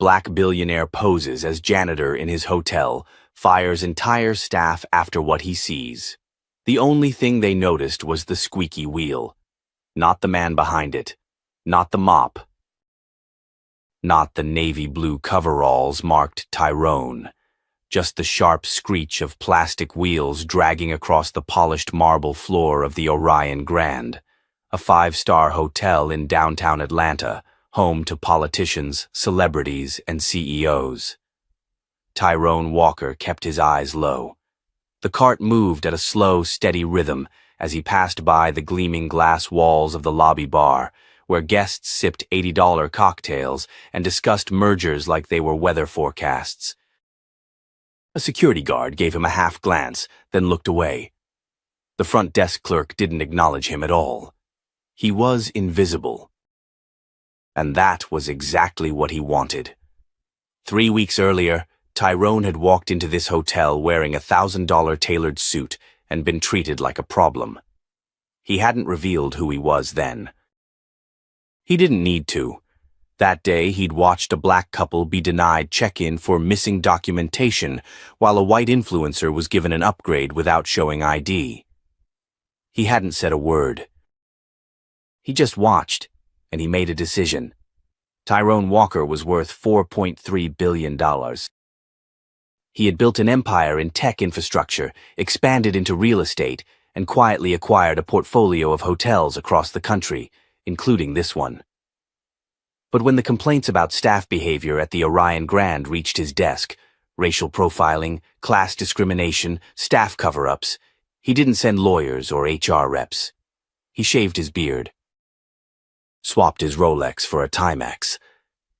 Black billionaire poses as janitor in his hotel, fires entire staff after what he sees. The only thing they noticed was the squeaky wheel. Not the man behind it. Not the mop. Not the navy blue coveralls marked Tyrone. Just the sharp screech of plastic wheels dragging across the polished marble floor of the Orion Grand, a five-star hotel in downtown Atlanta, home to politicians, celebrities, and CEOs. Tyrone Walker kept his eyes low. The cart moved at a slow, steady rhythm as he passed by the gleaming glass walls of the lobby bar, where guests sipped $80 cocktails and discussed mergers like they were weather forecasts. A security guard gave him a half glance, then looked away. The front desk clerk didn't acknowledge him at all. He was invisible. And that was exactly what he wanted. 3 weeks earlier, Tyrone had walked into this hotel wearing a $1,000 tailored suit and been treated like a problem. He hadn't revealed who he was then. He didn't need to. That day, he'd watched a black couple be denied check-in for missing documentation, while a white influencer was given an upgrade without showing ID. He hadn't said a word. He just watched, and he made a decision. Tyrone Walker was worth $4.3 billion. He had built an empire in tech infrastructure, expanded into real estate, and quietly acquired a portfolio of hotels across the country, including this one. But when the complaints about staff behavior at the Orion Grand reached his desk, racial profiling, class discrimination, staff cover-ups, he didn't send lawyers or HR reps. He shaved his beard, swapped his Rolex for a Timex,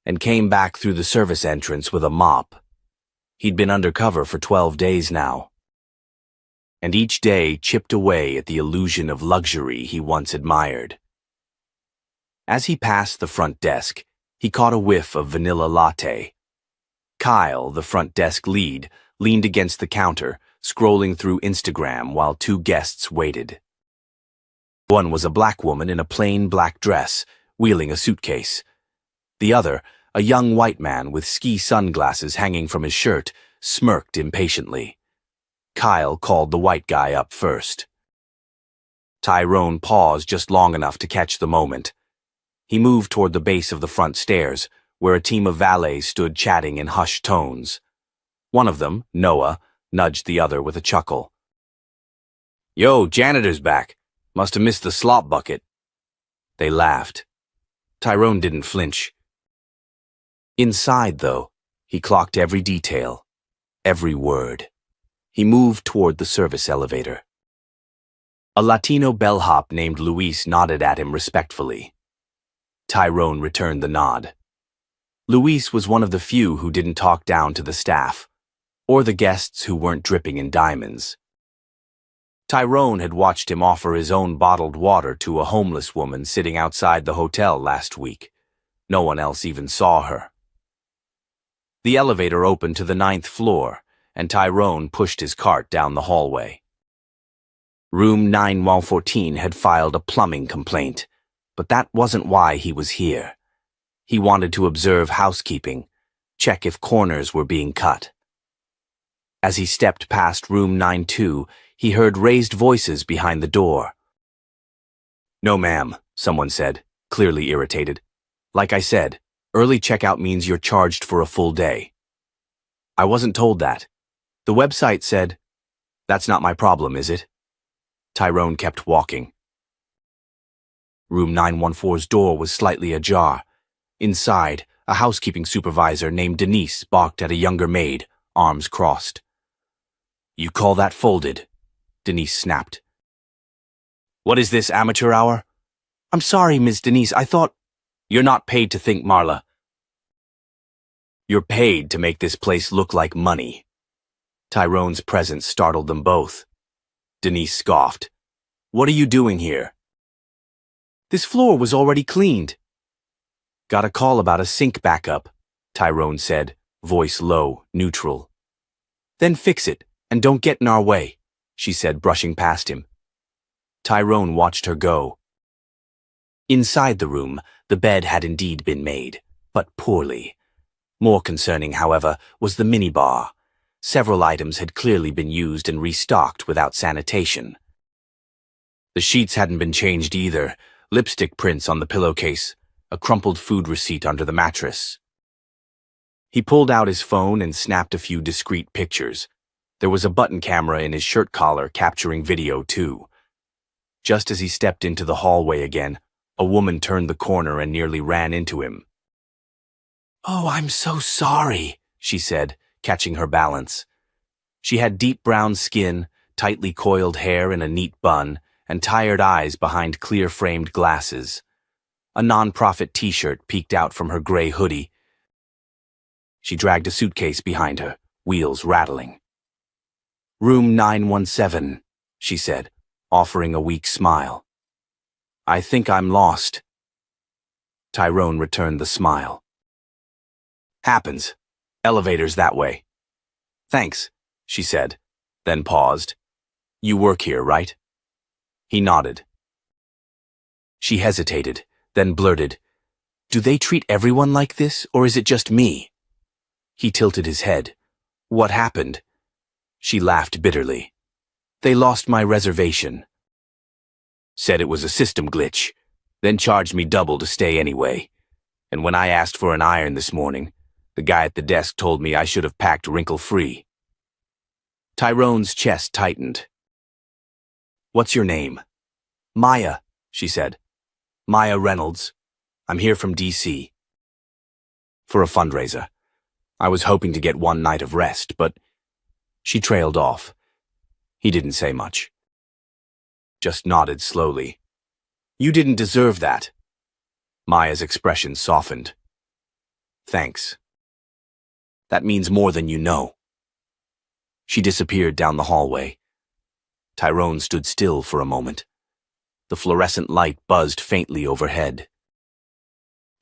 and came back through the service entrance with a mop. He'd been undercover for 12 days now, and each day chipped away at the illusion of luxury he once admired. As he passed the front desk, he caught a whiff of vanilla latte. Kyle, the front desk lead, leaned against the counter, scrolling through Instagram while two guests waited. One was a black woman in a plain black dress, wheeling a suitcase. The other, a young white man with ski sunglasses hanging from his shirt, smirked impatiently. Kyle called the white guy up first. Tyrone paused just long enough to catch the moment. He moved toward the base of the front stairs, where a team of valets stood chatting in hushed tones. One of them, Noah, nudged the other with a chuckle. "Yo, janitor's back. Must have missed the slop bucket." They laughed. Tyrone didn't flinch. Inside, though, he clocked every detail, every word. He moved toward the service elevator. A Latino bellhop named Luis nodded at him respectfully. Tyrone returned the nod. Luis was one of the few who didn't talk down to the staff, or the guests who weren't dripping in diamonds. Tyrone had watched him offer his own bottled water to a homeless woman sitting outside the hotel last week. No one else even saw her. The elevator opened to the 9th floor, and Tyrone pushed his cart down the hallway. Room 914 had filed a plumbing complaint, but that wasn't why he was here. He wanted to observe housekeeping, check if corners were being cut. As he stepped past room 92, he heard raised voices behind the door. "No, ma'am," someone said, clearly irritated. "Like I said, early checkout means you're charged for a full day." "I wasn't told that. The website said..." "That's not my problem, is it?" Tyrone kept walking. Room 914's door was slightly ajar. Inside, a housekeeping supervisor named Denise balked at a younger maid, arms crossed. "You call that folded?" Denise snapped. "What is this, amateur hour?" "I'm sorry, Miss Denise, I thought..." "You're not paid to think, Marla. You're paid to make this place look like money." Tyrone's presence startled them both. Denise scoffed. "What are you doing here?" "This floor was already cleaned." "Got a call about a sink backup," Tyrone said, voice low, neutral. "Then fix it, and don't get in our way," she said, brushing past him. Tyrone watched her go. Inside the room, the bed had indeed been made, but poorly. More concerning, however, was the minibar. Several items had clearly been used and restocked without sanitation. The sheets hadn't been changed either, lipstick prints on the pillowcase, a crumpled food receipt under the mattress. He pulled out his phone and snapped a few discreet pictures. There was a button camera in his shirt collar capturing video too. Just as he stepped into the hallway again, a woman turned the corner and nearly ran into him. "Oh, I'm so sorry," she said, catching her balance. She had deep brown skin, tightly coiled hair in a neat bun, and tired eyes behind clear-framed glasses. A non-profit t-shirt peeked out from her gray hoodie. She dragged a suitcase behind her, wheels rattling. "Room 917, she said, offering a weak smile. "I think I'm lost." Tyrone returned the smile. "Happens. Elevator's that way." "Thanks," she said, then paused. "You work here, right?" He nodded. She hesitated, then blurted, "Do they treat everyone like this, or is it just me?" He tilted his head. "What happened?" She laughed bitterly. "They lost my reservation. Said it was a system glitch, then charged me double to stay anyway. And when I asked for an iron this morning, the guy at the desk told me I should have packed wrinkle-free." Tyrone's chest tightened. "What's your name?" "Maya," she said. "Maya Reynolds. I'm here from D.C. for a fundraiser. I was hoping to get one night of rest, but..." She trailed off. He didn't say much. Just nodded slowly. "You didn't deserve that." Maya's expression softened. "Thanks. That means more than you know." She disappeared down the hallway. Tyrone stood still for a moment. The fluorescent light buzzed faintly overhead.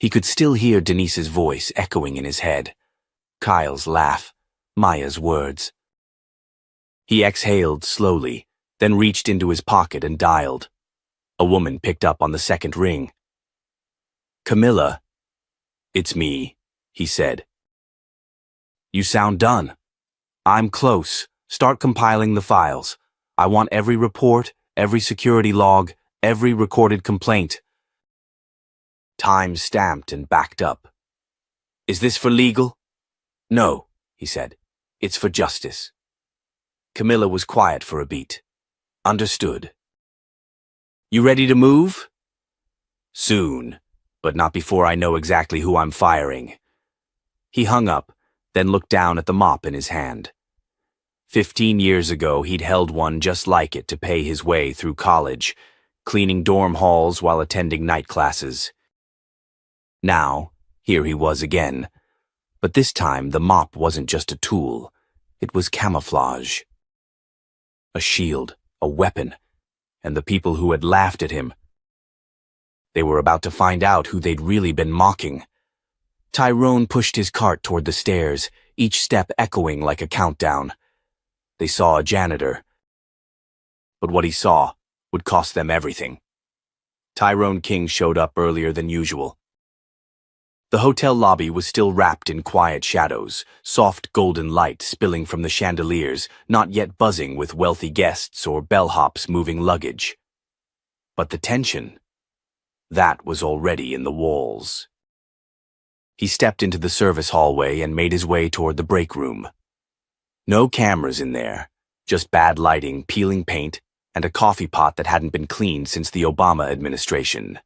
He could still hear Denise's voice echoing in his head. Kyle's laugh, Maya's words. He exhaled slowly, then reached into his pocket and dialed. A woman picked up on the second ring. "Camilla." "It's me," he said. "You sound done." "I'm close. Start compiling the files. I want every report, every security log, every recorded complaint." Time stamped and backed up. "Is this for legal?" "No," he said. "It's for justice." Camilla was quiet for a beat. "Understood." "You ready to move?" "Soon, but not before I know exactly who I'm firing." He hung up, then looked down at the mop in his hand. 15 years ago, he'd held one just like it to pay his way through college, cleaning dorm halls while attending night classes. Now, here he was again. But this time, the mop wasn't just a tool. It was camouflage. A shield, a weapon, and the people who had laughed at him. They were about to find out who they'd really been mocking. Tyrone pushed his cart toward the stairs, each step echoing like a countdown. They saw a janitor. But what he saw would cost them everything. Tyrone King showed up earlier than usual. The hotel lobby was still wrapped in quiet shadows, soft golden light spilling from the chandeliers, not yet buzzing with wealthy guests or bellhops moving luggage. But the tension, that was already in the walls. He stepped into the service hallway and made his way toward the break room. No cameras in there, just bad lighting, peeling paint, and a coffee pot that hadn't been cleaned since the Obama administration.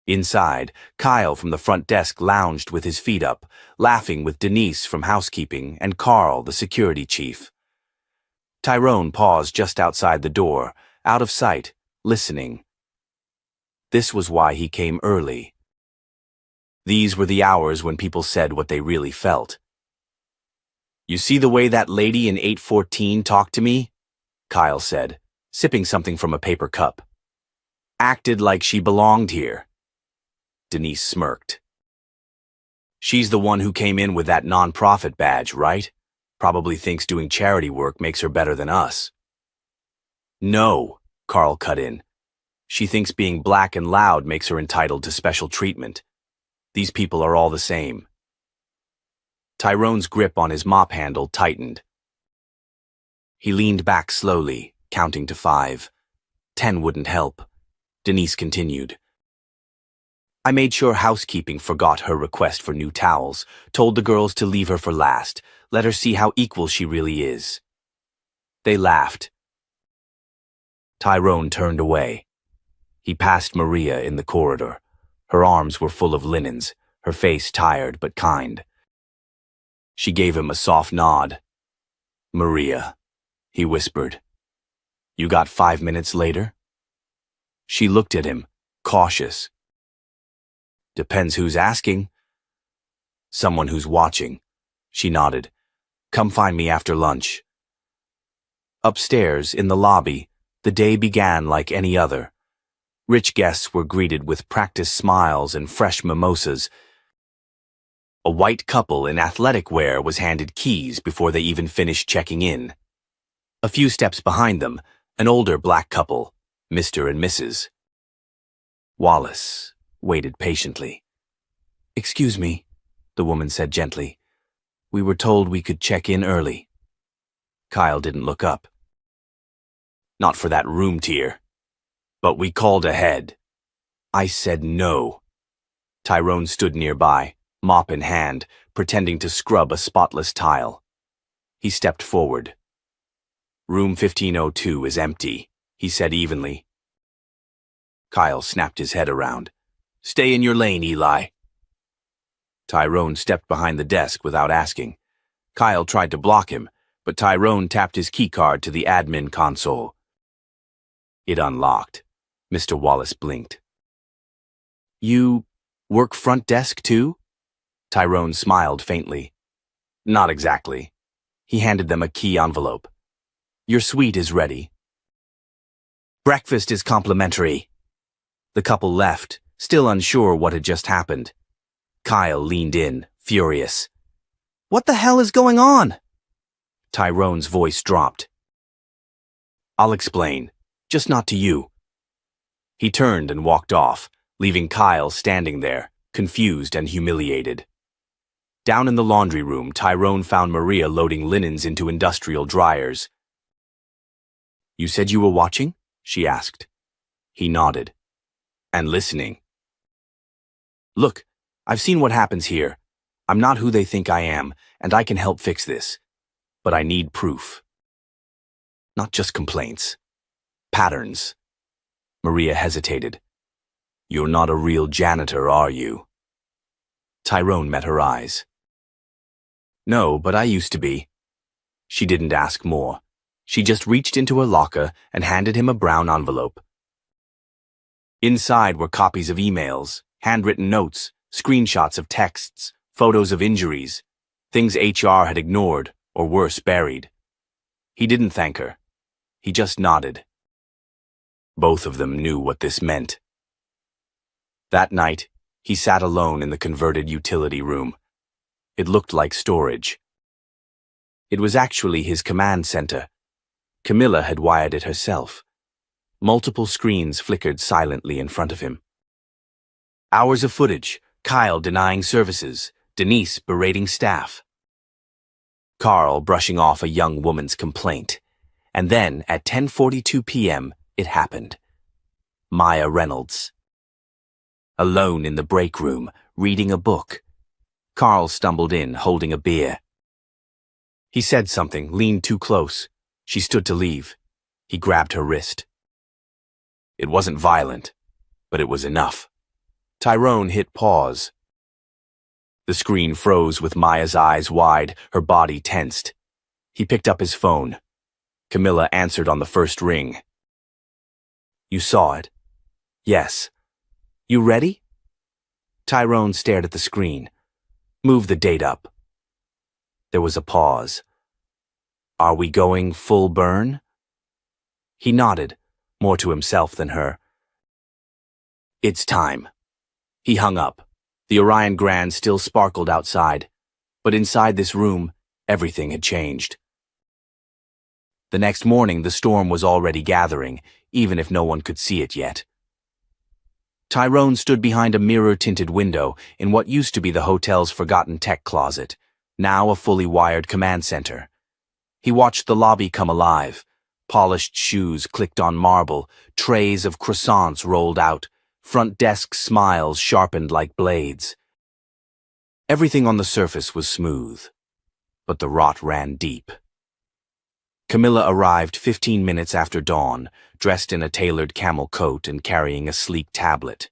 Inside, Kyle from the front desk lounged with his feet up, laughing with Denise from housekeeping and Carl, the security chief. Tyrone paused just outside the door, out of sight, listening. This was why he came early. These were the hours when people said what they really felt. "You see the way that lady in 814 talked to me?" Kyle said, sipping something from a paper cup. "Acted like she belonged here." Denise smirked. "She's the one who came in with that non-profit badge, right? Probably thinks doing charity work makes her better than us." "No," Carl cut in. "She thinks being black and loud makes her entitled to special treatment. These people are all the same." Tyrone's grip on his mop handle tightened. He leaned back slowly, counting to 5. 10 wouldn't help. Denise continued. I made sure housekeeping forgot her request for new towels, told the girls to leave her for last, let her see how equal she really is. They laughed. Tyrone turned away. He passed Maria in the corridor. Her arms were full of linens, her face tired but kind. She gave him a soft nod. Maria, he whispered. You got 5 minutes later? She looked at him, cautious. Depends who's asking. Someone who's watching. She nodded. Come find me after lunch. Upstairs, in the lobby, the day began like any other. Rich guests were greeted with practiced smiles and fresh mimosas. A white couple in athletic wear was handed keys before they even finished checking in. A few steps behind them, an older black couple, Mr. and Mrs. Wallace waited patiently. Excuse me, the woman said gently. We were told we could check in early. Kyle didn't look up. Not for that room tier. But we called ahead. I said no. Tyrone stood nearby, mop in hand, pretending to scrub a spotless tile. He stepped forward. Room 1502 is empty, he said evenly. Kyle snapped his head around. Stay in your lane, Eli. Tyrone stepped behind the desk without asking. Kyle tried to block him, but Tyrone tapped his keycard to the admin console. It unlocked. Mr. Wallace blinked. You work front desk too? Tyrone smiled faintly. Not exactly. He handed them a key envelope. Your suite is ready. Breakfast is complimentary. The couple left, still unsure what had just happened. Kyle leaned in, furious. What the hell is going on? Tyrone's voice dropped. I'll explain, just not to you. He turned and walked off, leaving Kyle standing there, confused and humiliated. Down in the laundry room, Tyrone found Maria loading linens into industrial dryers. You said you were watching? She asked. He nodded. And listening. Look, I've seen what happens here. I'm not who they think I am, and I can help fix this. But I need proof. Not just complaints. Patterns. Maria hesitated. You're not a real janitor, are you? Tyrone met her eyes. No, but I used to be. She didn't ask more. She just reached into her locker and handed him a brown envelope. Inside were copies of emails, handwritten notes, screenshots of texts, photos of injuries, things HR had ignored, or worse, buried. He didn't thank her. He just nodded. Both of them knew what this meant. That night, he sat alone in the converted utility room. It looked like storage. It was actually his command center. Camilla had wired it herself. Multiple screens flickered silently in front of him. Hours of footage, Kyle denying services, Denise berating staff. Carl brushing off a young woman's complaint. And then, at 10:42 p.m., it happened. Maya Reynolds. Alone in the break room, reading a book. Carl stumbled in, holding a beer. He said something, leaned too close. She stood to leave. He grabbed her wrist. It wasn't violent, but it was enough. Tyrone hit pause. The screen froze with Maya's eyes wide, her body tensed. He picked up his phone. Camilla answered on the first ring. You saw it? Yes. You ready? Tyrone stared at the screen. Move the date up. There was a pause. Are we going full burn? He nodded, more to himself than her. It's time. He hung up. The Orion Grand still sparkled outside, but inside this room, everything had changed. The next morning, the storm was already gathering, even if no one could see it yet. Tyrone stood behind a mirror-tinted window in what used to be the hotel's forgotten tech closet. now a fully wired command center. He watched the lobby come alive. Polished shoes clicked on marble, trays of croissants rolled out, front desk smiles sharpened like blades. Everything on the surface was smooth, but the rot ran deep. Camilla arrived 15 minutes after dawn, dressed in a tailored camel coat and carrying a sleek tablet.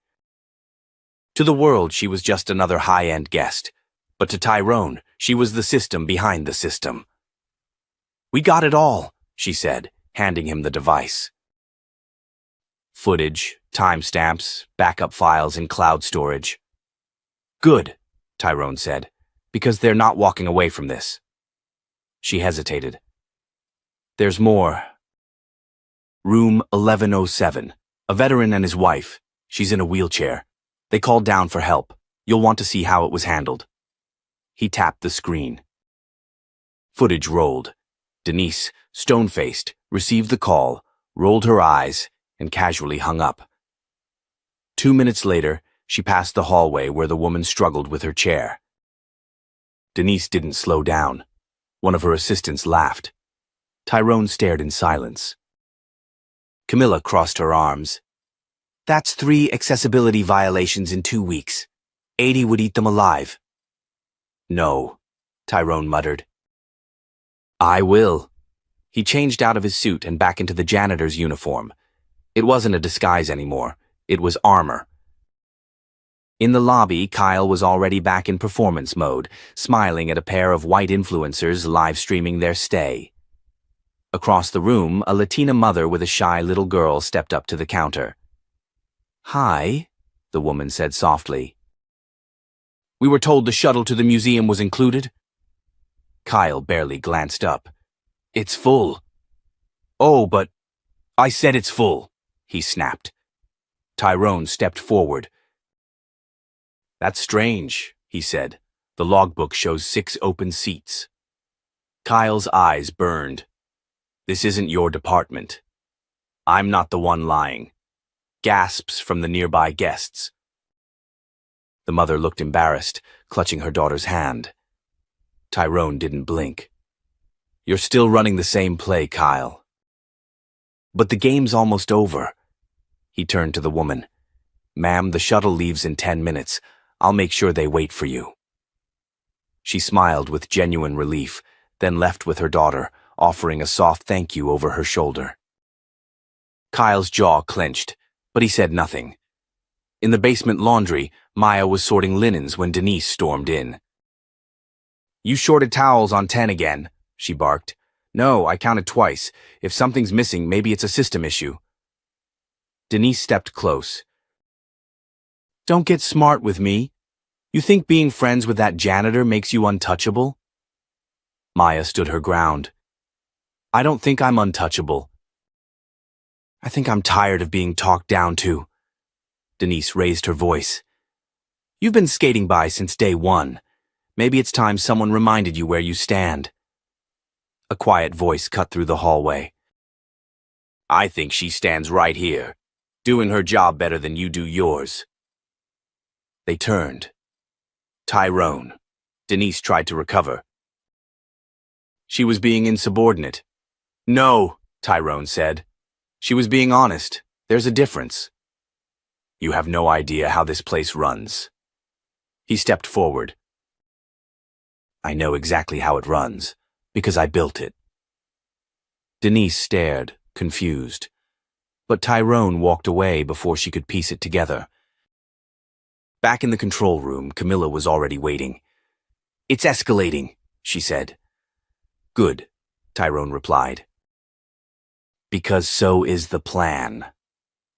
To the world, she was just another high-end guest, but to Tyrone, she was the system behind the system. "We got it all," she said, handing him the device. Footage, timestamps, backup files in cloud storage. "Good," Tyrone said, "because they're not walking away from this." She hesitated. "There's more." Room 1107. A veteran and his wife. She's in a wheelchair. They called down for help. You'll want to see how it was handled. He tapped the screen. Footage rolled. Denise, stone-faced, received the call, rolled her eyes, and casually hung up. 2 minutes later, she passed the hallway where the woman struggled with her chair. Denise didn't slow down. One of her assistants laughed. Tyrone stared in silence. Camilla crossed her arms. "That's 3 accessibility violations in 2 weeks. 80 would eat them alive." "No," Tyrone muttered. "I will." He changed out of his suit and back into the janitor's uniform. It wasn't a disguise anymore. It was armor. In the lobby, Kyle was already back in performance mode, smiling at a pair of white influencers live-streaming their stay. Across the room, a Latina mother with a shy little girl stepped up to the counter. "Hi," the woman said softly. "We were told the shuttle to the museum was included." Kyle barely glanced up. "It's full." "Oh, but I said it's full," he snapped. Tyrone stepped forward. "That's strange," he said. "The logbook shows 6 open seats." Kyle's eyes burned. "This isn't your department." "I'm not the one lying." Gasps from the nearby guests. The mother looked embarrassed, clutching her daughter's hand. Tyrone didn't blink. "You're still running the same play, Kyle." "But the game's almost over." He turned to the woman. "Ma'am, the shuttle leaves in 10 minutes. I'll make sure they wait for you." She smiled with genuine relief, then left with her daughter, offering a soft thank you over her shoulder. Kyle's jaw clenched, but he said nothing. In the basement laundry, Maya was sorting linens when Denise stormed in. "You shorted towels on 10 again," she barked. "No, I counted twice. If something's missing, maybe it's a system issue." Denise stepped close. "Don't get smart with me. You think being friends with that janitor makes you untouchable?" Maya stood her ground. "I don't think I'm untouchable. I think I'm tired of being talked down to." Denise raised her voice. "You've been skating by since day 1. Maybe it's time someone reminded you where you stand." A quiet voice cut through the hallway. "I think she stands right here, doing her job better than you do yours." They turned. Tyrone. Denise tried to recover. "She was being insubordinate." "No," Tyrone said. "She was being honest. There's a difference." "You have no idea how this place runs." He stepped forward. "I know exactly how it runs, because I built it." Denise stared, confused. But Tyrone walked away before she could piece it together. Back in the control room, Camilla was already waiting. "It's escalating," she said. "Good," Tyrone replied. "Because so is the plan."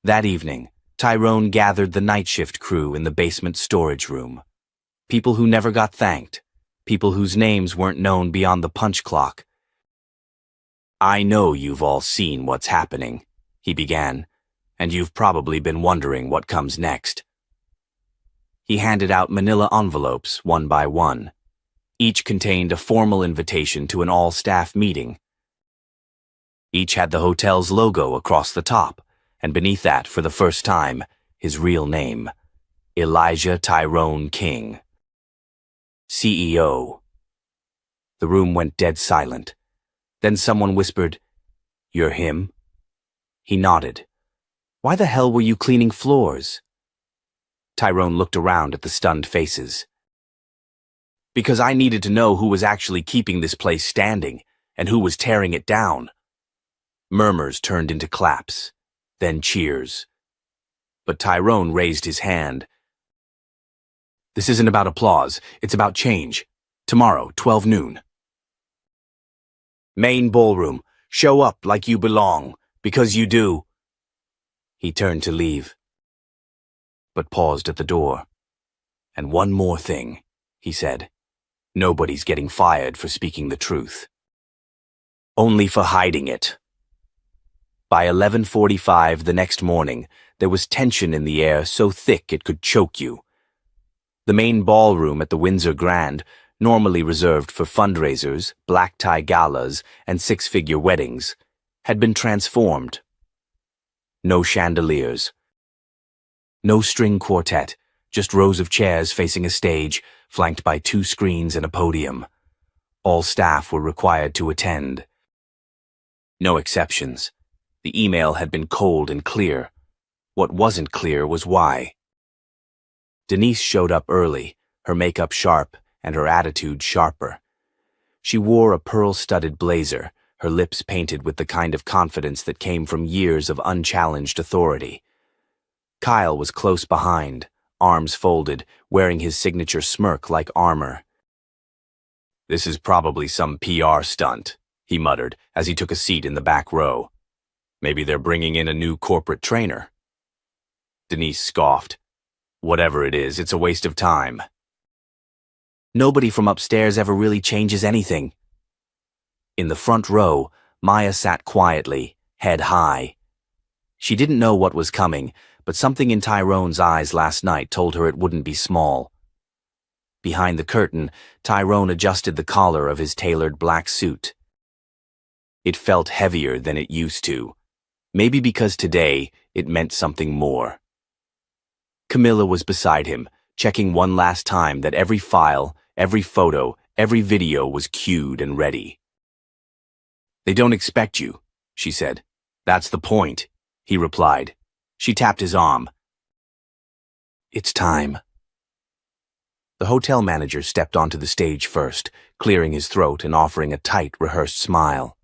That evening, Tyrone gathered the night shift crew in the basement storage room. People who never got thanked. People whose names weren't known beyond the punch clock. "I know you've all seen what's happening," he began, "and you've probably been wondering what comes next." He handed out manila envelopes one by one. Each contained a formal invitation to an all-staff meeting. Each had the hotel's logo across the top, and beneath that, for the first time, his real name, Elijah Tyrone King, CEO. The room went dead silent. Then someone whispered, "You're him?" He nodded. "Why the hell were you cleaning floors?" Tyrone looked around at the stunned faces. "Because I needed to know who was actually keeping this place standing, and who was tearing it down." Murmurs turned into claps, then cheers. But Tyrone raised his hand. "This isn't about applause, it's about change. Tomorrow, 12 noon. Main ballroom. Show up like you belong, because you do." He turned to leave, but paused at the door. "And one more thing," he said. "Nobody's getting fired for speaking the truth. Only for hiding it." By 11:45 the next morning, there was tension in the air so thick it could choke you. The main ballroom at the Windsor Grand, normally reserved for fundraisers, black-tie galas, and six-figure weddings, had been transformed. No chandeliers. No string quartet, just rows of chairs facing a stage, flanked by 2 screens and a podium. All staff were required to attend. No exceptions. The email had been cold and clear. What wasn't clear was why. Denise showed up early, her makeup sharp and her attitude sharper. She wore a pearl-studded blazer, her lips painted with the kind of confidence that came from years of unchallenged authority. Kyle was close behind, arms folded, wearing his signature smirk like armor. "This is probably some PR stunt," he muttered as he took a seat in the back row. "Maybe they're bringing in a new corporate trainer." Denise scoffed. "Whatever it is, it's a waste of time." "Nobody from upstairs ever really changes anything." In the front row, Maya sat quietly, head high. She didn't know what was coming, but something in Tyrone's eyes last night told her it wouldn't be small. Behind the curtain, Tyrone adjusted the collar of his tailored black suit. It felt heavier than it used to, maybe because today it meant something more. Camilla was beside him, checking one last time that every file, every photo, every video was queued and ready. "They don't expect you," she said. "That's the point," he replied. She tapped his arm. "It's time." The hotel manager stepped onto the stage first, clearing his throat and offering a tight, rehearsed smile.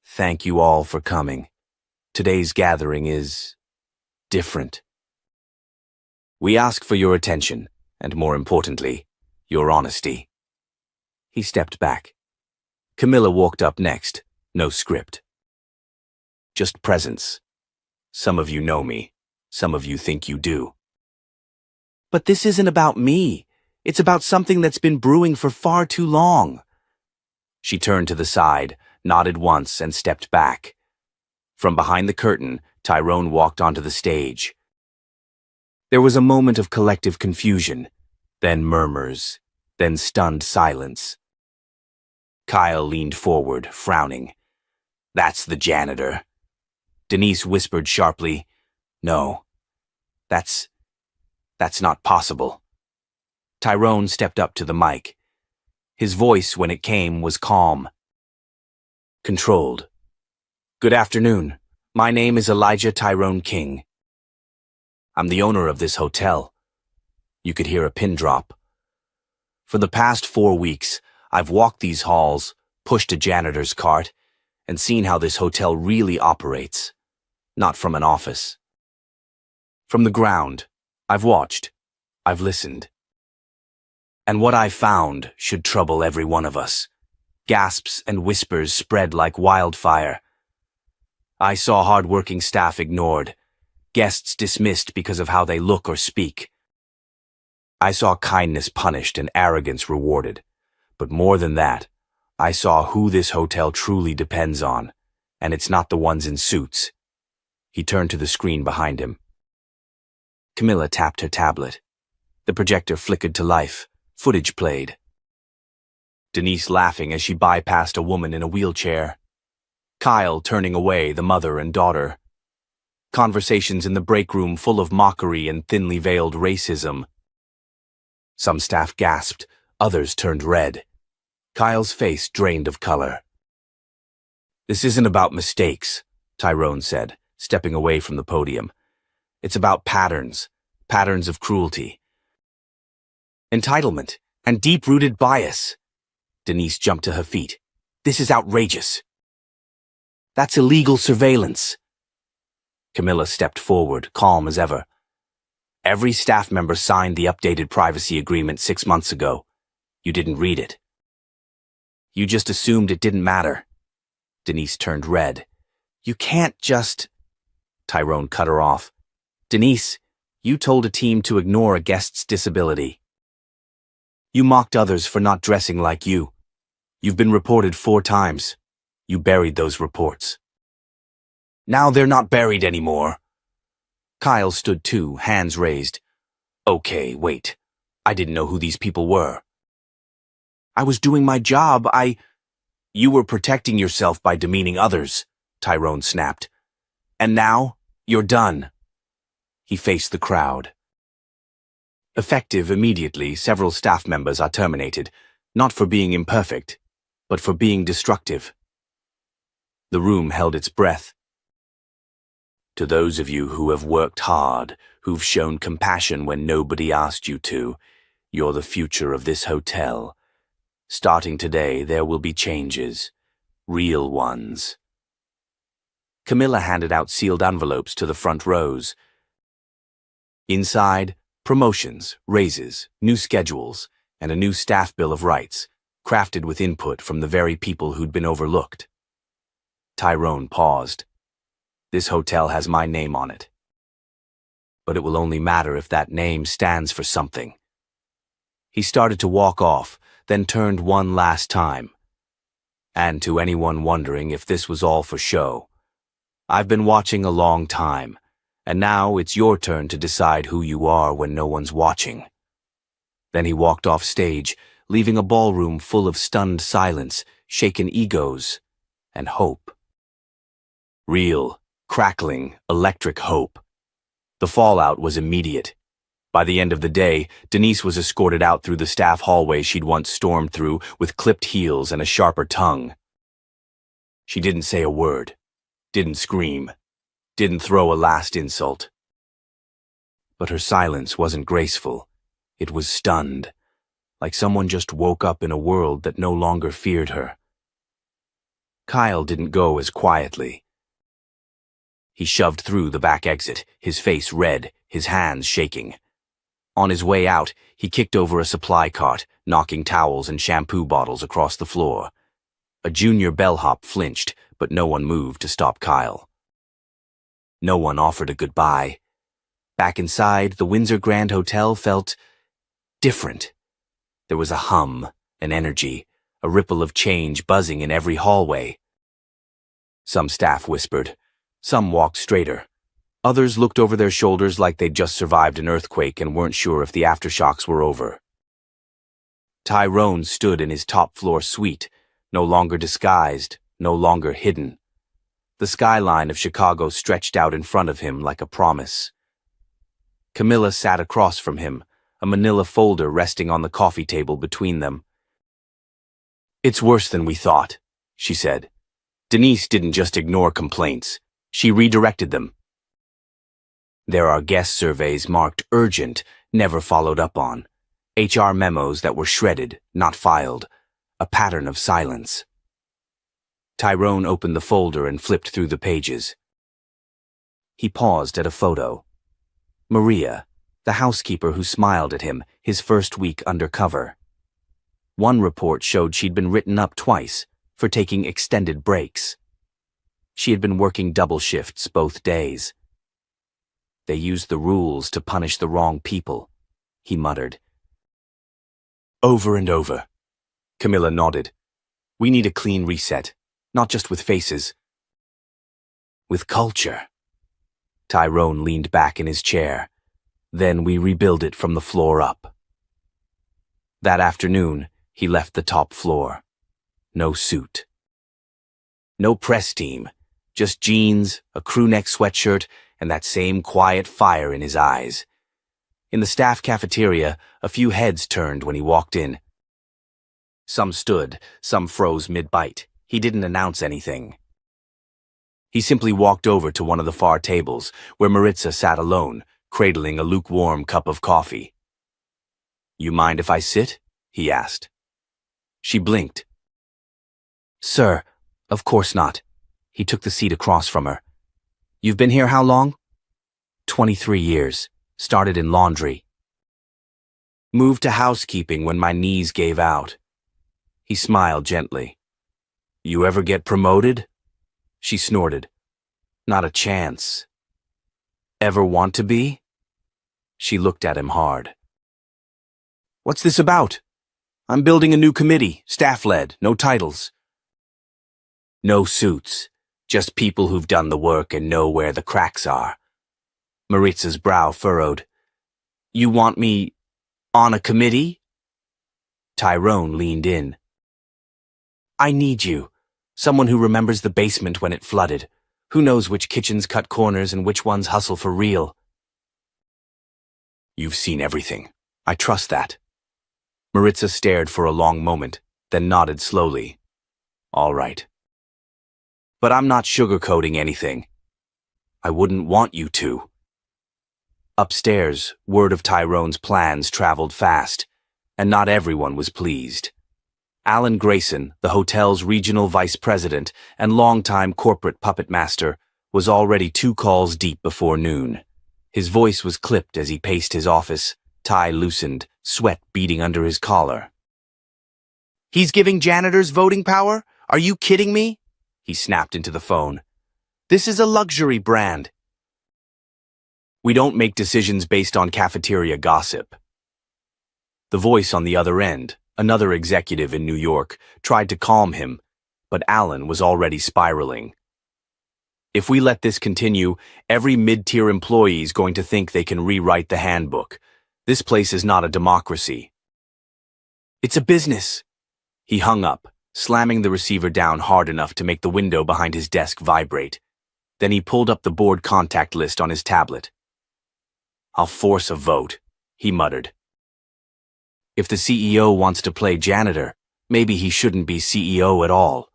"Thank you all for coming. Today's gathering is different. We ask for your attention, and more importantly, your honesty." He stepped back. Camilla walked up next, no script. Just presence. Some of you know me, some of you think you do. "But this isn't about me. It's about something that's been brewing for far too long." She turned to the side, nodded once, and stepped back. From behind the curtain, Tyrone walked onto the stage. There was a moment of collective confusion, then murmurs, then stunned silence. Kyle leaned forward, frowning. "That's the janitor." Denise whispered sharply, "No, that's not possible." Tyrone stepped up to the mic. His voice, when it came, was calm, controlled. "Good afternoon. My name is Elijah Tyrone King. I'm the owner of this hotel." You could hear a pin drop. "For the past 4 weeks, I've walked these halls, pushed a janitor's cart, and seen how this hotel really operates. Not from an office. From the ground. I've watched. I've listened. And what I found should trouble every one of us. Gasps and whispers spread like wildfire. I saw hard-working staff ignored, guests dismissed because of how they look or speak. I saw kindness punished and arrogance rewarded. But more than that, I saw who this hotel truly depends on, and it's not the ones in suits." He turned to the screen behind him. Camilla tapped her tablet. The projector flickered to life. Footage played. Denise laughing as she bypassed a woman in a wheelchair. Kyle turning away, the mother and daughter. Conversations in the break room full of mockery and thinly veiled racism. Some staff gasped, others turned red. Kyle's face drained of color. "This isn't about mistakes," Tyrone said, stepping away from the podium. "It's about patterns of cruelty, entitlement, and deep-rooted bias." Denise jumped to her feet. "This is outrageous. That's illegal surveillance." Camilla stepped forward, calm as ever. "Every staff member signed the updated privacy agreement 6 months ago. You didn't read it. You just assumed it didn't matter." Denise turned red. "You can't just—" Tyrone cut her off. "Denise, you told a team to ignore a guest's disability. You mocked others for not dressing like you. You've been reported 4 times. You buried those reports. Now they're not buried anymore." Kyle stood too, hands raised. "Okay, wait. I didn't know who these people were. I was doing my job. You were protecting yourself by demeaning others," Tyrone snapped. "And now, you're done." He faced the crowd. Effective immediately, several staff members are terminated, not for being imperfect, but for being destructive. The room held its breath. "To those of you who have worked hard, who've shown compassion when nobody asked you to, you're the future of this hotel. Starting today, there will be changes. Real ones." Camilla handed out sealed envelopes to the front rows. Inside, promotions, raises, new schedules, and a new staff bill of rights, crafted with input from the very people who'd been overlooked. Tyrone paused. "This hotel has my name on it. But it will only matter if that name stands for something." He started to walk off, then turned one last time. "And to anyone wondering if this was all for show, I've been watching a long time, and now it's your turn to decide who you are when no one's watching." Then he walked off stage, leaving a ballroom full of stunned silence, shaken egos, and hope. Real, crackling, electric hope. The fallout was immediate. By the end of the day, Denise was escorted out through the staff hallway she'd once stormed through with clipped heels and a sharper tongue. She didn't say a word, didn't scream, didn't throw a last insult. But her silence wasn't graceful. It was stunned, like someone just woke up in a world that no longer feared her. Kyle didn't go as quietly. He shoved through the back exit, his face red, his hands shaking. On his way out, he kicked over a supply cart, knocking towels and shampoo bottles across the floor. A junior bellhop flinched, but no one moved to stop Kyle. No one offered a goodbye. Back inside, the Windsor Grand Hotel felt different. There was a hum, an energy, a ripple of change buzzing in every hallway. Some staff whispered. Some walked straighter. Others looked over their shoulders like they'd just survived an earthquake and weren't sure if the aftershocks were over. Tyrone stood in his top-floor suite, no longer disguised, no longer hidden. The skyline of Chicago stretched out in front of him like a promise. Camilla sat across from him, a manila folder resting on the coffee table between them. "It's worse than we thought," she said. "Denise didn't just ignore complaints. She redirected them. There are guest surveys marked urgent, never followed up on. HR memos that were shredded, not filed. A pattern of silence." Tyrone opened the folder and flipped through the pages. He paused at a photo. Maria, the housekeeper who smiled at him, his first week undercover. One report showed she'd been written up twice for taking extended breaks. She had been working double shifts both days. "They used the rules to punish the wrong people," he muttered. "Over and over." Camilla nodded. "We need a clean reset, not just with faces. With culture." Tyrone leaned back in his chair. "Then we rebuild it from the floor up." That afternoon, he left the top floor. No suit. No press team, just jeans, a crew-neck sweatshirt, and that same quiet fire in his eyes. In the staff cafeteria, a few heads turned when he walked in. Some stood, some froze mid-bite. He didn't announce anything. He simply walked over to one of the far tables, where Maritza sat alone, cradling a lukewarm cup of coffee. "You mind if I sit?" he asked. She blinked. "Sir, of course not." He took the seat across from her. "You've been here how long?" 23 years. Started in laundry. Moved to housekeeping when my knees gave out." He smiled gently. "You ever get promoted?" She snorted. "Not a chance." "Ever want to be?" She looked at him hard. "What's this about?" "I'm building a new committee, staff-led, no titles." "No suits, just people who've done the work and know where the cracks are." Maritza's brow furrowed. "You want me on a committee?" Tyrone leaned in. "I need you. Someone who remembers the basement when it flooded. Who knows which kitchens cut corners and which ones hustle for real." "You've seen everything. I trust that." Maritza stared for a long moment, then nodded slowly. "All right. But I'm not sugarcoating anything. I wouldn't want you to." Upstairs, word of Tyrone's plans traveled fast, and not everyone was pleased. Alan Grayson, the hotel's regional vice president and longtime corporate puppet master, was already 2 calls deep before noon. His voice was clipped as he paced his office, tie loosened, sweat beading under his collar. "He's giving janitors voting power? Are you kidding me?" He snapped into the phone. "This is a luxury brand. We don't make decisions based on cafeteria gossip." The voice on the other end, another executive in New York, tried to calm him, but Alan was already spiraling. "If we let this continue, every mid-tier employee is going to think they can rewrite the handbook. This place is not a democracy." "It's a business." He hung up, slamming the receiver down hard enough to make the window behind his desk vibrate. Then he pulled up the board contact list on his tablet. "I'll force a vote," he muttered. "If the CEO wants to play janitor, maybe he shouldn't be CEO at all."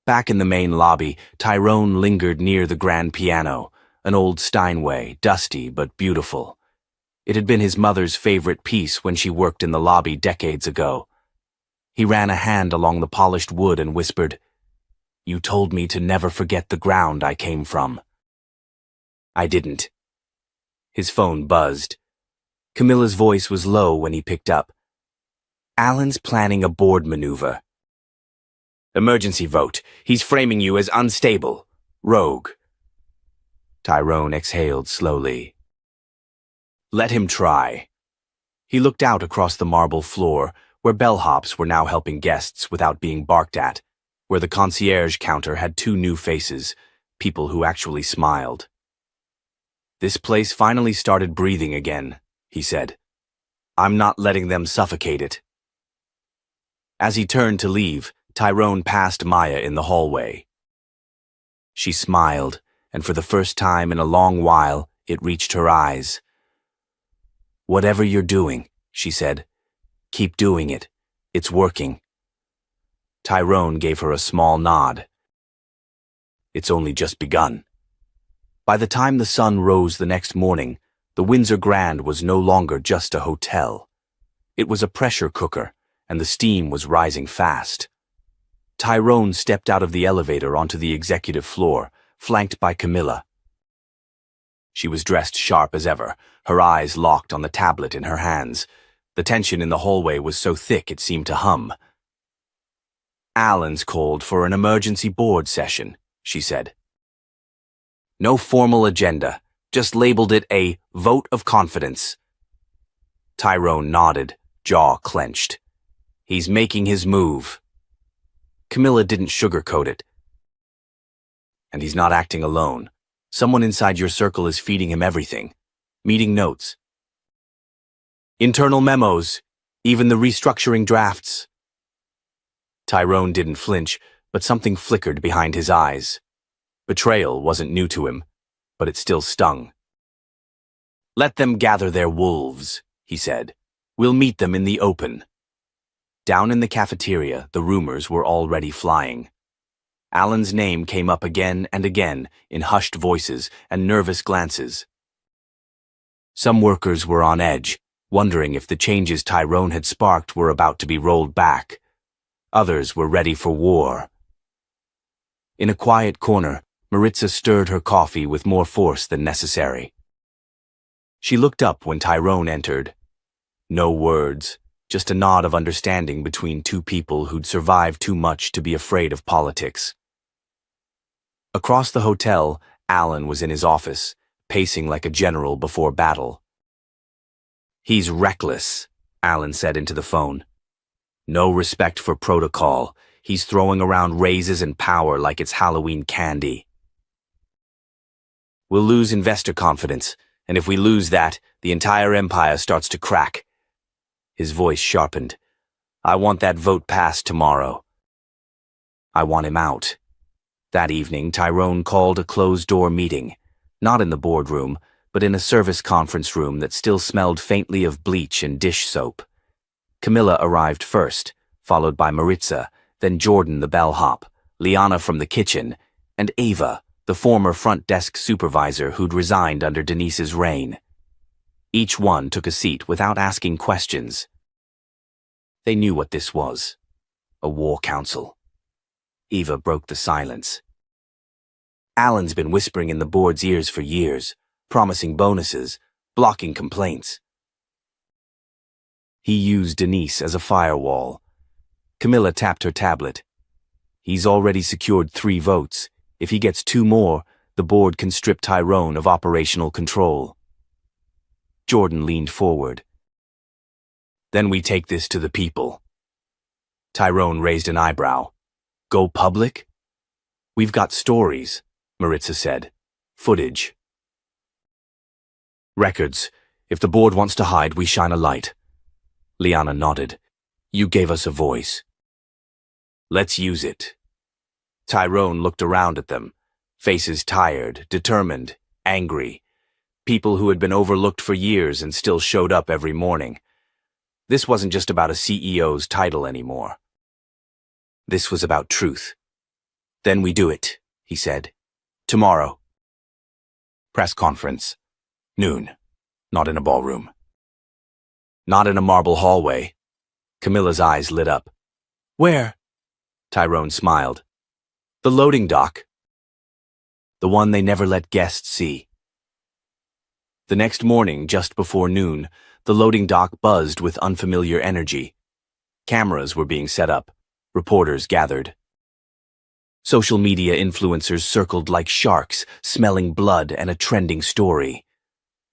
Back in the main lobby, Tyrone lingered near the grand piano, an old Steinway, dusty but beautiful. It had been his mother's favorite piece when she worked in the lobby decades ago. He ran a hand along the polished wood and whispered, "You told me to never forget the ground I came from." "I didn't." His phone buzzed. Camilla's voice was low when he picked up. "Alan's planning a board maneuver." "Emergency vote. He's framing you as unstable. Rogue." Tyrone exhaled slowly. "Let him try." He looked out across the marble floor, where bellhops were now helping guests without being barked at, where the concierge counter had 2 new faces, people who actually smiled. "This place finally started breathing again," he said. "I'm not letting them suffocate it." As he turned to leave, Tyrone passed Maya in the hallway. She smiled, and for the first time in a long while, it reached her eyes. "Whatever you're doing," she said, "keep doing it. It's working." Tyrone gave her a small nod. "It's only just begun." By the time the sun rose the next morning, the Windsor Grand was no longer just a hotel. It was a pressure cooker, and the steam was rising fast. Tyrone stepped out of the elevator onto the executive floor, flanked by Camilla. She was dressed sharp as ever, her eyes locked on the tablet in her hands. The tension in the hallway was so thick it seemed to hum. "Alan's called for an emergency board session," she said. "No formal agenda, just labeled it a vote of confidence." Tyrone nodded, jaw clenched. "He's making his move." Camilla didn't sugarcoat it. "And he's not acting alone. Someone inside your circle is feeding him everything. Meeting notes, internal memos, even the restructuring drafts." Tyrone didn't flinch, but something flickered behind his eyes. Betrayal wasn't new to him, but it still stung. "Let them gather their wolves," he said. "We'll meet them in the open." Down in the cafeteria, the rumors were already flying. Alan's name came up again and again in hushed voices and nervous glances. Some workers were on edge, wondering if the changes Tyrone had sparked were about to be rolled back. Others were ready for war. In a quiet corner, Maritza stirred her coffee with more force than necessary. She looked up when Tyrone entered. No words, just a nod of understanding between two people who'd survived too much to be afraid of politics. Across the hotel, Alan was in his office, pacing like a general before battle. "He's reckless," Alan said into the phone. "No respect for protocol. He's throwing around raises and power like it's Halloween candy. We'll lose investor confidence, and if we lose that, the entire empire starts to crack." His voice sharpened. "I want that vote passed tomorrow. I want him out." That evening, Tyrone called a closed-door meeting, not in the boardroom, but in a service conference room that still smelled faintly of bleach and dish soap. Camilla arrived first, followed by Maritza, then Jordan the bellhop, Liana from the kitchen, and Ava, the former front desk supervisor who'd resigned under Denise's reign. Each one took a seat without asking questions. They knew what this was. A war council. Eva broke the silence. "Alan's been whispering in the board's ears for years, promising bonuses, blocking complaints. He used Denise as a firewall." Camilla tapped her tablet. "He's already secured 3 votes. If he gets 2 more, the board can strip Tyrone of operational control." Jordan leaned forward. "Then we take this to the people." Tyrone raised an eyebrow. "Go public?" "We've got stories," Maritza said. "Footage. Records. If the board wants to hide, we shine a light." Liana nodded. "You gave us a voice. Let's use it." Tyrone looked around at them, faces tired, determined, angry. People who had been overlooked for years and still showed up every morning. This wasn't just about a CEO's title anymore. This was about truth. "Then we do it," he said. "Tomorrow." Press conference. Noon. Not in a ballroom. Not in a marble hallway. Camilla's eyes lit up. "Where?" Tyrone smiled. "The loading dock. The one they never let guests see." The next morning, just before noon, the loading dock buzzed with unfamiliar energy. Cameras were being set up. Reporters gathered. Social media influencers circled like sharks, smelling blood and a trending story.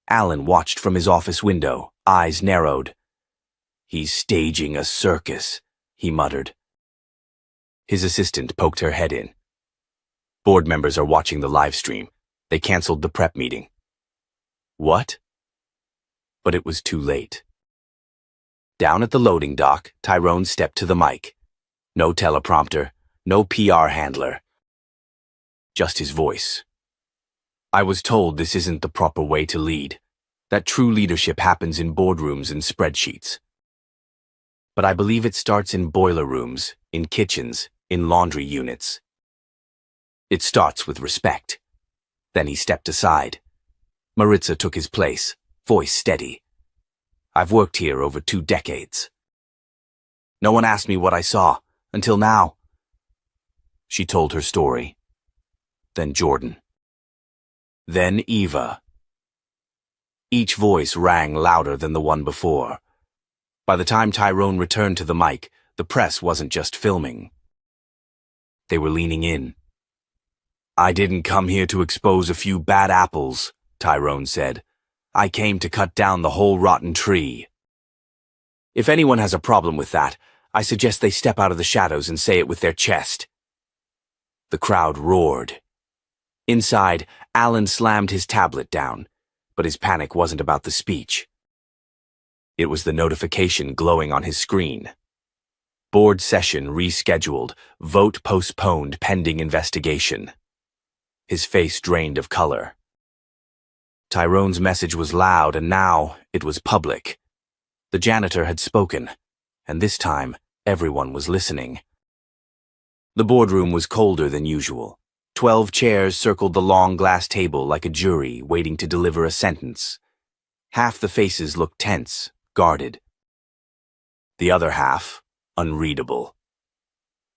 Alan watched from his office window, eyes narrowed. "He's staging a circus," he muttered. His assistant poked her head in. "Board members are watching the live stream. They canceled the prep meeting." "What?" But it was too late. Down at the loading dock, Tyrone stepped to the mic. No teleprompter, no PR handler. Just his voice. "I was told this isn't the proper way to lead. That true leadership happens in boardrooms and spreadsheets. But I believe it starts in boiler rooms, in kitchens, in laundry units. It starts with respect." Then he stepped aside. Maritza took his place, voice steady. "I've worked here over 2 decades. No one asked me what I saw, until now." She told her story. Then Jordan. Then Eva. Each voice rang louder than the one before. By the time Tyrone returned to the mic, the press wasn't just filming. They were leaning in. "I didn't come here to expose a few bad apples," Tyrone said. "I came to cut down the whole rotten tree. If anyone has a problem with that, I suggest they step out of the shadows and say it with their chest." The crowd roared. Inside, Alan slammed his tablet down, but his panic wasn't about the speech. It was the notification glowing on his screen. Board session rescheduled, vote postponed pending investigation. His face drained of color. Tyrone's message was loud, and now it was public. The janitor had spoken, and this time Everyone was listening. The boardroom was colder than usual. 12 chairs circled the long glass table like a jury waiting to deliver a sentence. Half the faces looked tense, guarded. The other half, unreadable.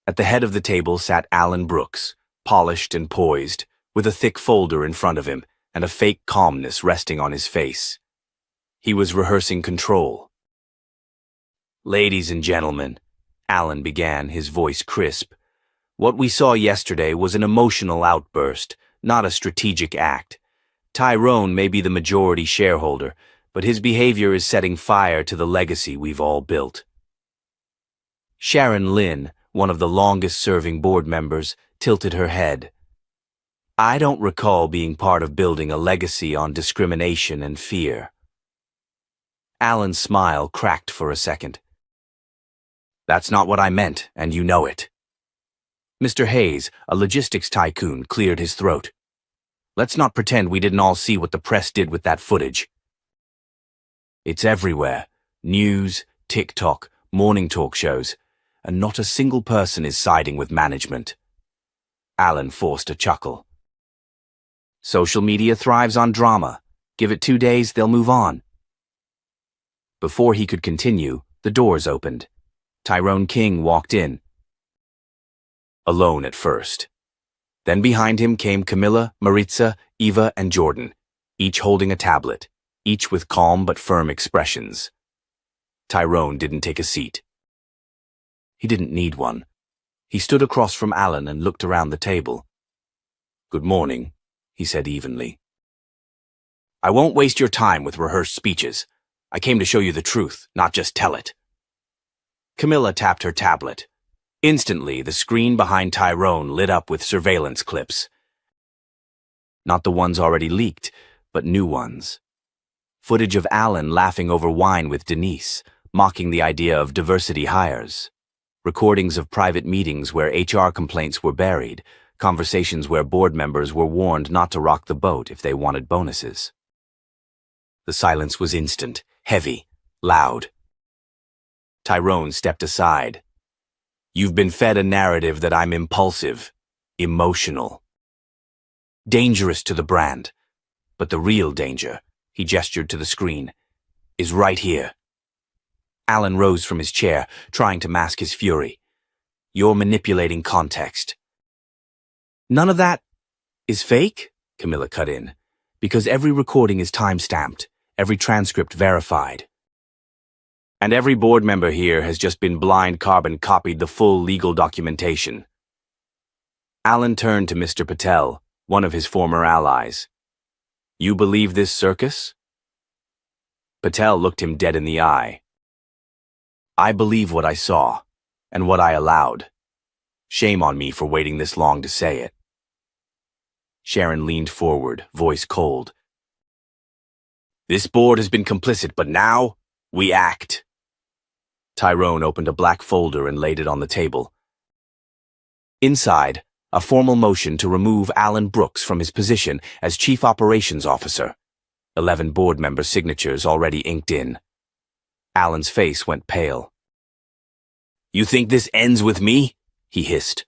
At the head of the table sat Alan Brooks, polished and poised, with a thick folder in front of him and a fake calmness resting on his face. He was rehearsing control. "Ladies and gentlemen," Alan began, his voice crisp, "what we saw yesterday was an emotional outburst, not a strategic act. Tyrone may be the majority shareholder, but his behavior is setting fire to the legacy we've all built." Sharon Lynn, one of the longest-serving board members, tilted her head. "I don't recall being part of building a legacy on discrimination and fear." Alan's smile cracked for a second. "That's not what I meant, and you know it." Mr. Hayes, a logistics tycoon, cleared his throat. "Let's not pretend we didn't all see what the press did with that footage. It's everywhere. News, TikTok, morning talk shows, and not a single person is siding with management." Alan forced a chuckle. "Social media thrives on drama. Give it 2 days, they'll move on." Before he could continue, the doors opened. Tyrone King walked in. Alone at first. Then behind him came Camilla, Maritza, Eva, and Jordan, each holding a tablet, each with calm but firm expressions. Tyrone didn't take a seat. He didn't need one. He stood across from Alan and looked around the table. "Good morning," he said evenly. "I won't waste your time with rehearsed speeches. I came to show you the truth, not just tell it." Camilla tapped her tablet. Instantly, the screen behind Tyrone lit up with surveillance clips. Not the ones already leaked, but new ones. Footage of Alan laughing over wine with Denise, mocking the idea of diversity hires. Recordings of private meetings where HR complaints were buried, conversations where board members were warned not to rock the boat if they wanted bonuses. The silence was instant, heavy, loud. Tyrone stepped aside. "You've been fed a narrative that I'm impulsive, emotional, dangerous to the brand. But the real danger," he gestured to the screen, "is right here." Alan rose from his chair, trying to mask his fury. "You're manipulating context." "None of that is fake," Camilla cut in, "because every recording is time-stamped, every transcript verified. And every board member here has just been blind carbon copied the full legal documentation." Alan turned to Mr. Patel, one of his former allies. "You believe this circus?" Patel looked him dead in the eye. "I believe what I saw, and what I allowed. Shame on me for waiting this long to say it." Sharon leaned forward, voice cold. "This board has been complicit, but now, we act." Tyrone opened a black folder and laid it on the table. Inside, a formal motion to remove Alan Brooks from his position as Chief Operations Officer. 11 board member signatures already inked in. Alan's face went pale. "You think this ends with me?" he hissed.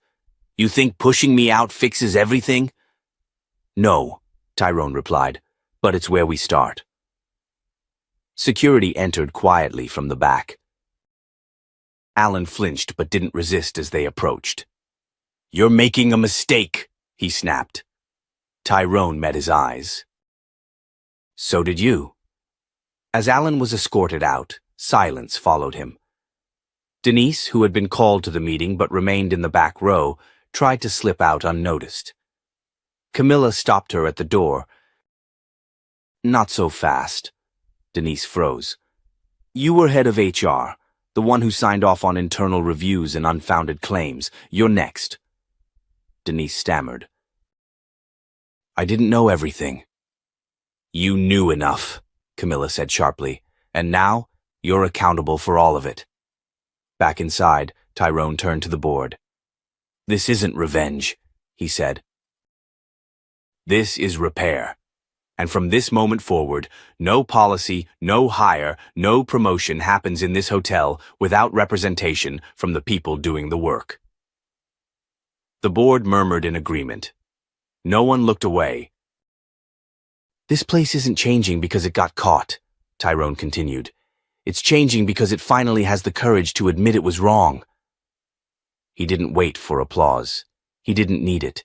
"You think pushing me out fixes everything?" "No," Tyrone replied, "but it's where we start." Security entered quietly from the back. Alan flinched but didn't resist as they approached. "You're making a mistake," he snapped. Tyrone met his eyes. "So did you." As Alan was escorted out, silence followed him. Denise, who had been called to the meeting but remained in the back row, tried to slip out unnoticed. Camilla stopped her at the door. "Not so fast." Denise froze. "You were head of HR, the one who signed off on internal reviews and unfounded claims. You're next." Denise stammered. "I didn't know everything." "You knew enough," Camilla said sharply, "and now you're accountable for all of it." Back inside, Tyrone turned to the board. "This isn't revenge," he said. "This is repair, And from this moment forward, no policy, no hire, no promotion happens in this hotel without representation from the people doing the work. The board murmured in agreement. No one looked away. This place isn't changing because it got caught, Tyrone continued. It's changing because it finally has the courage to admit it was wrong. He didn't wait for applause. He didn't need it.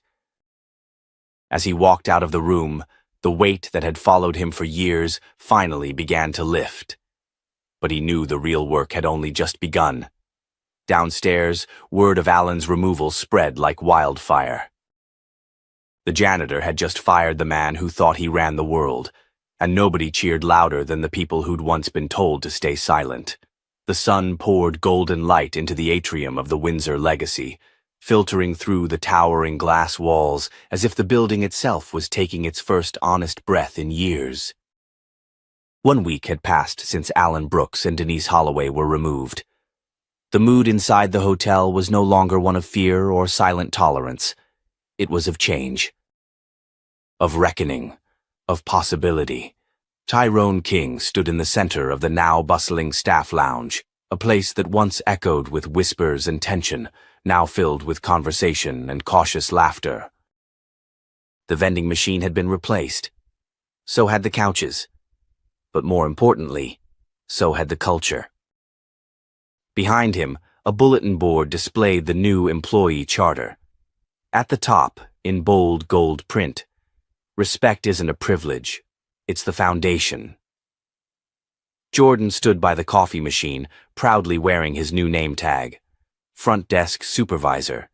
As he walked out of the room, the weight that had followed him for years finally began to lift. But he knew the real work had only just begun. Downstairs, word of Alan's removal spread like wildfire. The janitor had just fired the man who thought he ran the world, and nobody cheered louder than the people who'd once been told to stay silent. The sun poured golden light into the atrium of the Windsor Legacy, filtering through the towering glass walls as if the building itself was taking its first honest breath in years. 1 week had passed since Alan Brooks and Denise Holloway were removed. The mood inside the hotel was no longer one of fear or silent tolerance. It was of change, of reckoning, of possibility. Tyrone King stood in the center of the now bustling staff lounge, a place that once echoed with whispers and tension, now filled with conversation and cautious laughter. The vending machine had been replaced. So had the couches. But more importantly, so had the culture. Behind him, a bulletin board displayed the new employee charter. At the top, in bold gold print, "Respect isn't a privilege, it's the foundation." Jordan stood by the coffee machine, proudly wearing his new name tag, Front Desk Supervisor.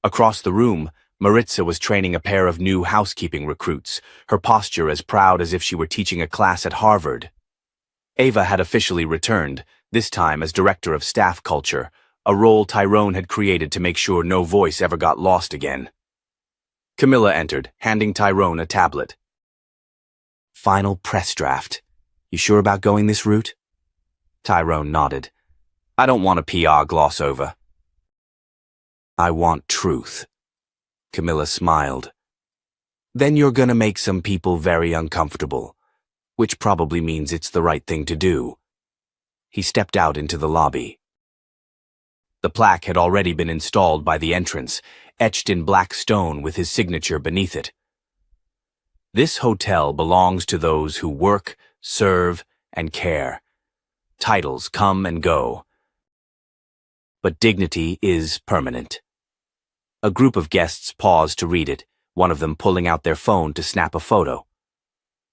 Across the room, Maritza was training a pair of new housekeeping recruits, her posture as proud as if she were teaching a class at Harvard. Ava had officially returned, this time as Director of Staff Culture, a role Tyrone had created to make sure no voice ever got lost again. Camilla entered, handing Tyrone a tablet. "Final press draft. You sure about going this route?" Tyrone nodded. "I don't want a PR gloss over." "I want truth." Camilla smiled. "Then you're gonna make some people very uncomfortable, which probably means it's the right thing to do." He stepped out into the lobby. The plaque had already been installed by the entrance, etched in black stone with his signature beneath it. "This hotel belongs to those who work, serve, and care. Titles come and go, but dignity is permanent." A group of guests paused to read it, one of them pulling out their phone to snap a photo.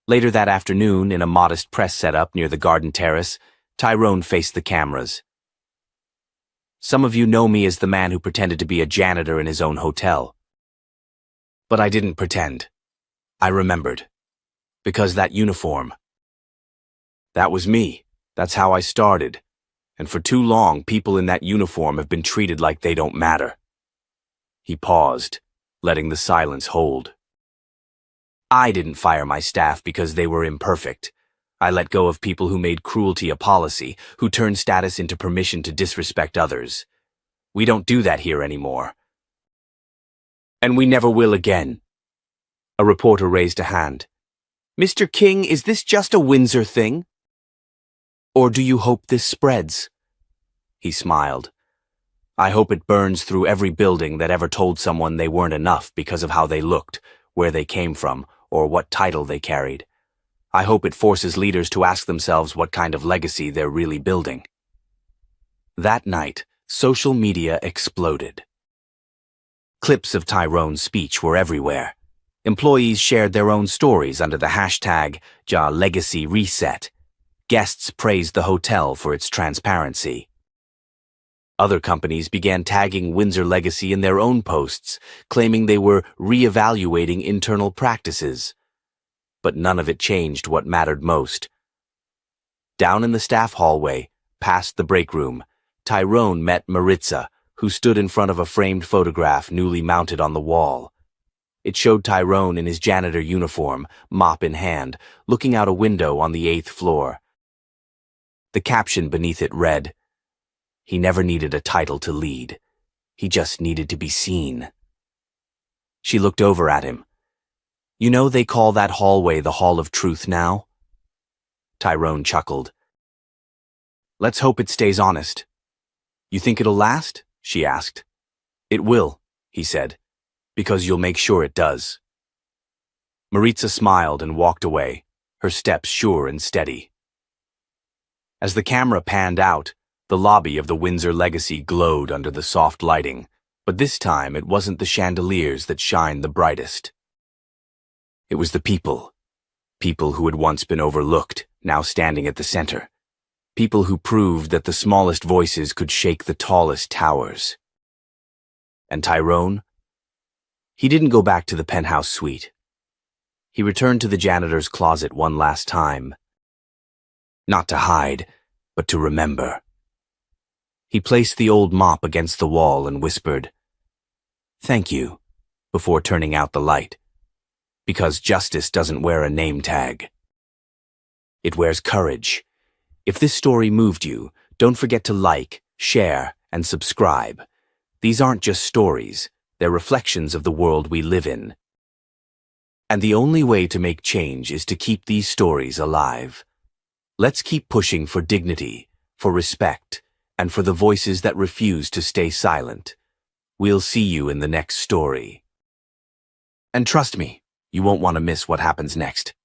Later that afternoon, in a modest press setup near the garden terrace, Tyrone faced the cameras. "Some of you know me as the man who pretended to be a janitor in his own hotel. But I didn't pretend. I remembered. Because that uniform. That was me. That's how I started. And for too long, people in that uniform have been treated like they don't matter." He paused, letting the silence hold. "I didn't fire my staff because they were imperfect. I let go of people who made cruelty a policy, who turned status into permission to disrespect others. We don't do that here anymore. And we never will again." A reporter raised a hand. "Mr. King, is this just a Windsor thing? Or do you hope this spreads?" He smiled. "I hope it burns through every building that ever told someone they weren't enough because of how they looked, where they came from, or what title they carried. I hope it forces leaders to ask themselves what kind of legacy they're really building." That night, social media exploded. Clips of Tyrone's speech were everywhere. Employees shared their own stories under the hashtag #JaLegacyReset. Guests praised the hotel for its transparency. Other companies began tagging Windsor Legacy in their own posts, claiming they were re-evaluating internal practices. But none of it changed what mattered most. Down in the staff hallway, past the break room, Tyrone met Maritza, who stood in front of a framed photograph newly mounted on the wall. It showed Tyrone in his janitor uniform, mop in hand, looking out a window on the 8th floor. The caption beneath it read, "He never needed a title to lead. He just needed to be seen." She looked over at him. You know they call that hallway the Hall of Truth now? Tyrone chuckled. Let's hope it stays honest. You think it'll last? She asked. It will, he said, because you'll make sure it does. Maritza smiled and walked away, her steps sure and steady. As the camera panned out, the lobby of the Windsor Legacy glowed under the soft lighting, but this time it wasn't the chandeliers that shined the brightest. It was the people. People who had once been overlooked, now standing at the center. People who proved that the smallest voices could shake the tallest towers. And Tyrone? He didn't go back to the penthouse suite. He returned to the janitor's closet one last time. Not to hide, but to remember. He placed the old mop against the wall and whispered, "Thank you," before turning out the light. Because justice doesn't wear a name tag. It wears courage. If this story moved you, don't forget to like, share, and subscribe. These aren't just stories, they're reflections of the world we live in. And the only way to make change is to keep these stories alive. Let's keep pushing for dignity, for respect, and for the voices that refuse to stay silent. We'll see you in the next story. And trust me, you won't want to miss what happens next.